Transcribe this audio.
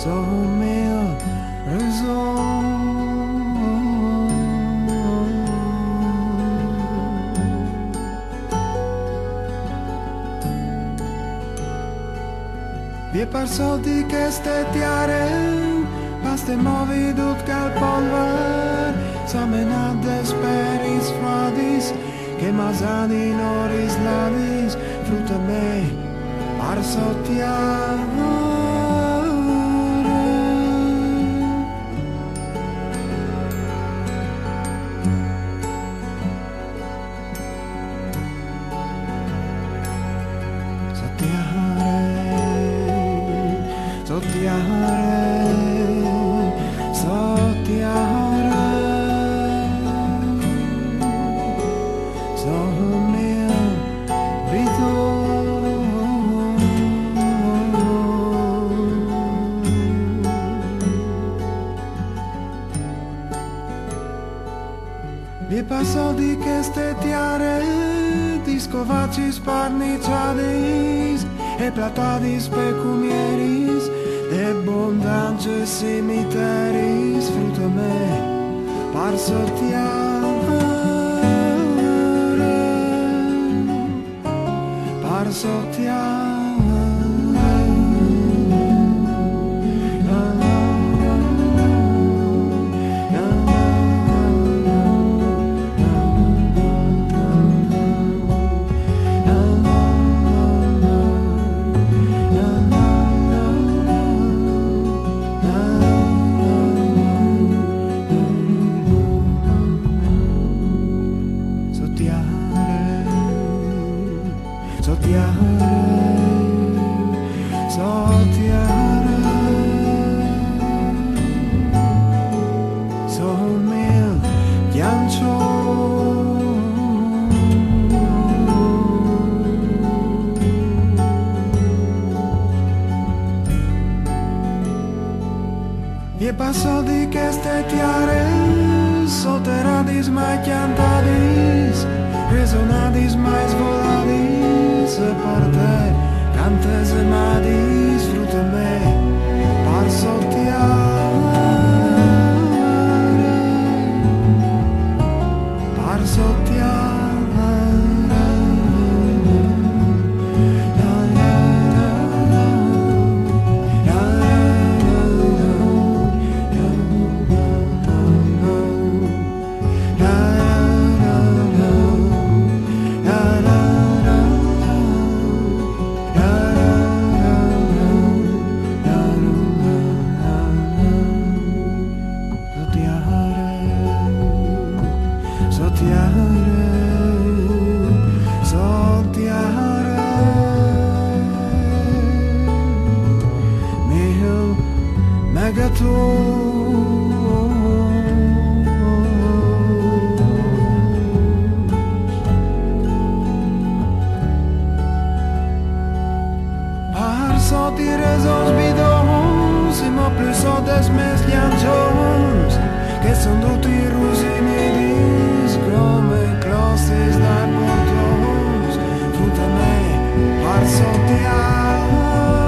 so mil Vie par soldi che stetiare, paste movi dut cal polvar, samenades peris fradis, che masani noris ladis, fruta me, par sotiare. Vi passo di che stetiare, discovacis parniciadis, e platadis pecumieris, de bondange cimiteris, fruta me, par sortiare, par sortiare. Vie passo di che stetiare, soteradis mai chiantadis, resonadis mai svoladis, e parte cantes e madis, fruta me, par sortiare, par sortiare. Che son tutti rusinidis, come closses dai portons, fruta me, par sortiare.